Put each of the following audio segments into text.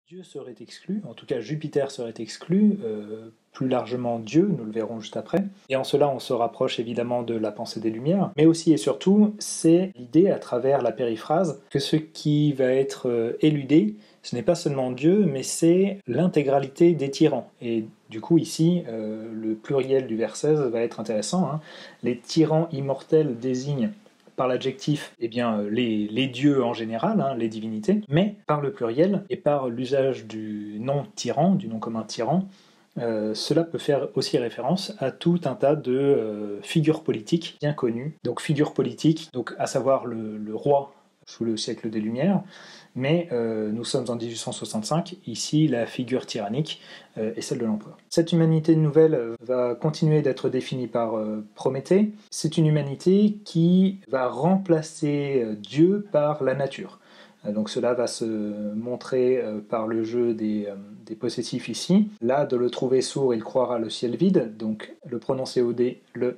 Dieu serait exclu, en tout cas Jupiter serait exclu, plus largement Dieu, nous le verrons juste après. Et en cela, on se rapproche évidemment de la pensée des Lumières, mais aussi et surtout, c'est l'idée à travers la périphrase que ce qui va être éludé, ce n'est pas seulement Dieu, mais c'est l'intégralité des tyrans. Et du coup, ici, le pluriel du vers 16 va être intéressant. Hein. Les tyrans immortels désignent par l'adjectif, eh bien, les dieux en général, hein, les divinités, mais par le pluriel et par l'usage du nom tyran, du nom commun tyran, cela peut faire aussi référence à tout un tas de figures politiques bien connues. Donc figures politiques, donc, à savoir le roi sous le siècle des Lumières, mais nous sommes en 1865, ici la figure tyrannique est celle de l'empereur. Cette humanité nouvelle va continuer d'être définie par Prométhée. C'est une humanité qui va remplacer Dieu par la nature. Donc cela va se montrer par le jeu des possessifs ici. Là, de le trouver sourd, il croira le ciel vide, donc le prononcé au dé, le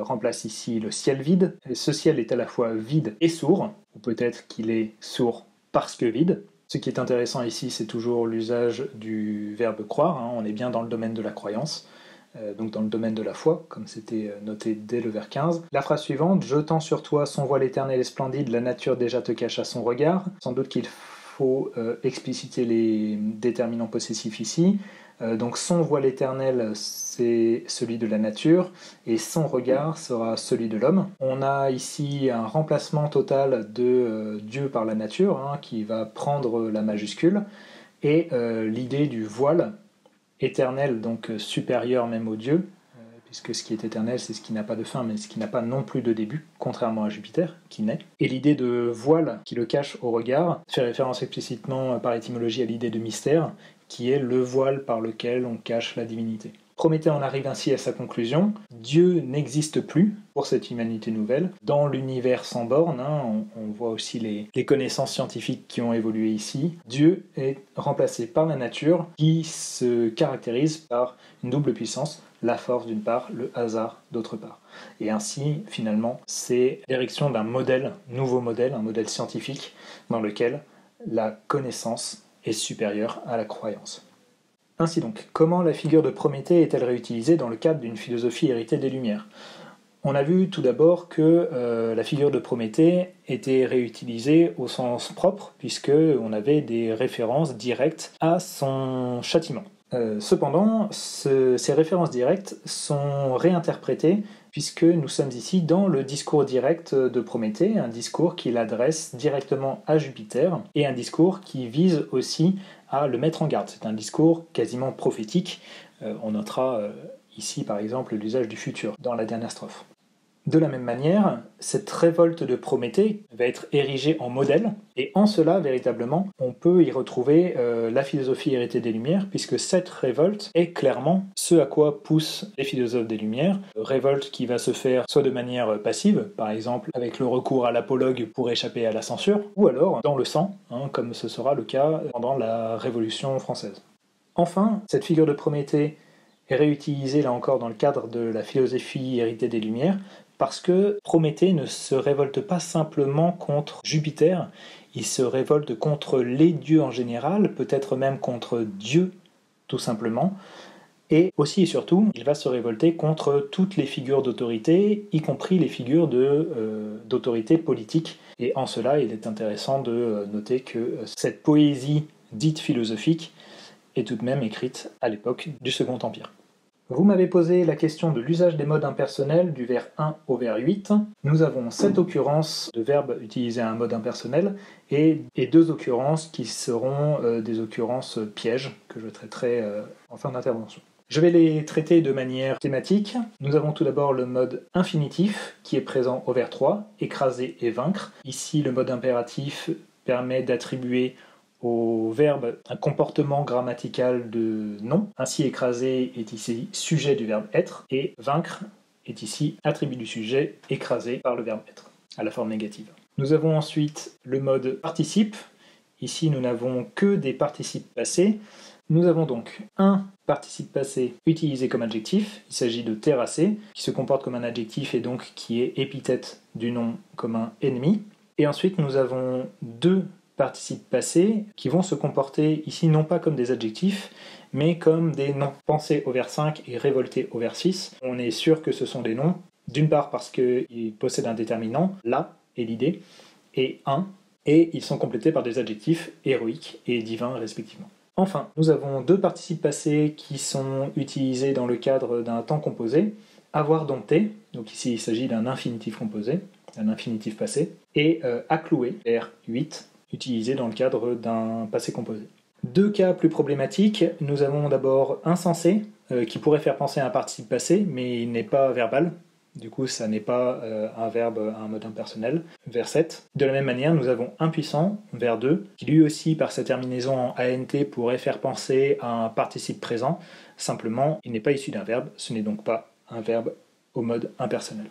remplace ici le ciel vide. Et ce ciel est à la fois vide et sourd, ou peut-être qu'il est sourd parce que vide. Ce qui est intéressant ici, c'est toujours l'usage du verbe croire, hein. On est bien dans le domaine de la croyance, donc dans le domaine de la foi, comme c'était noté dès le vers 15. La phrase suivante, « Jetant sur toi son voile éternel et splendide, la nature déjà te cache à son regard ». Sans doute qu'il faut expliciter les déterminants possessifs ici. Donc son voile éternel, c'est celui de la nature, et son regard sera celui de l'homme. On a ici un remplacement total de Dieu par la nature, hein, qui va prendre la majuscule, et l'idée du voile éternel, donc supérieur même au Dieu, puisque ce qui est éternel, c'est ce qui n'a pas de fin, mais ce qui n'a pas non plus de début, contrairement à Jupiter, qui naît. Et l'idée de voile qui le cache au regard fait référence explicitement par étymologie à l'idée de mystère, qui est le voile par lequel on cache la divinité. Prométhée en arrive ainsi à sa conclusion. Dieu n'existe plus pour cette humanité nouvelle. Dans l'univers sans bornes, hein, on voit aussi les connaissances scientifiques qui ont évolué ici. Dieu est remplacé par la nature qui se caractérise par une double puissance, la force d'une part, le hasard d'autre part. Et ainsi, finalement, c'est l'érection d'un modèle, nouveau modèle, un modèle scientifique dans lequel la connaissance est supérieure à la croyance. Ainsi donc, comment la figure de Prométhée est-elle réutilisée dans le cadre d'une philosophie héritée des Lumières ? On a vu tout d'abord que la figure de Prométhée était réutilisée au sens propre, puisqu'on avait des références directes à son châtiment. Cependant, ces références directes sont réinterprétées puisque nous sommes ici dans le discours direct de Prométhée, un discours qu'il adresse directement à Jupiter, et un discours qui vise aussi à le mettre en garde. C'est un discours quasiment prophétique. On notera ici par exemple l'usage du futur dans la dernière strophe. De la même manière, cette révolte de Prométhée va être érigée en modèle, et en cela, véritablement, on peut y retrouver la philosophie héritée des Lumières, puisque cette révolte est clairement ce à quoi poussent les philosophes des Lumières. Révolte qui va se faire soit de manière passive, par exemple avec le recours à l'apologue pour échapper à la censure, ou alors dans le sang, hein, comme ce sera le cas pendant la Révolution française. Enfin, cette figure de Prométhée est réutilisée là encore dans le cadre de la philosophie héritée des Lumières, parce que Prométhée ne se révolte pas simplement contre Jupiter, il se révolte contre les dieux en général, peut-être même contre Dieu tout simplement, et aussi et surtout, il va se révolter contre toutes les figures d'autorité, y compris les figures d'autorité politique. Et en cela, il est intéressant de noter que cette poésie dite philosophique est tout de même écrite à l'époque du Second Empire. Vous m'avez posé la question de l'usage des modes impersonnels du vers 1 au vers 8. Nous avons 7 occurrences de verbes utilisés à un mode impersonnel et 2 occurrences qui seront des occurrences pièges que je traiterai en fin d'intervention. Je vais les traiter de manière thématique. Nous avons tout d'abord le mode infinitif qui est présent au vers 3, écraser et vaincre. Ici, le mode impératif permet d'attribuer au verbe un comportement grammatical de nom. Ainsi, écraser est ici sujet du verbe être, et vaincre est ici attribut du sujet écrasé par le verbe être, à la forme négative. Nous avons ensuite le mode participe. Ici, nous n'avons que des participes passés. Nous avons donc un participe passé utilisé comme adjectif. Il s'agit de terrasser, qui se comporte comme un adjectif et donc qui est épithète du nom commun ennemi. Et ensuite, nous avons 2 participes passés qui vont se comporter ici non pas comme des adjectifs, mais comme des noms. Penser au vers 5 et révolter au vers 6, on est sûr que ce sont des noms, d'une part parce qu'ils possèdent un déterminant, là est l'idée, et un, et ils sont complétés par des adjectifs héroïques et divins respectivement. Enfin, nous avons deux participes passés qui sont utilisés dans le cadre d'un temps composé, avoir dompté, donc ici il s'agit d'un infinitif composé, un infinitif passé, et acclouer, R8, utilisé dans le cadre d'un passé composé. Deux cas plus problématiques, nous avons d'abord insensé, qui pourrait faire penser à un participe passé, mais il n'est pas verbal, du coup ça n'est pas un verbe à un mode impersonnel, vers 7. De la même manière, nous avons impuissant, vers 2, qui lui aussi par sa terminaison en ANT pourrait faire penser à un participe présent, simplement il n'est pas issu d'un verbe, ce n'est donc pas un verbe au mode impersonnel.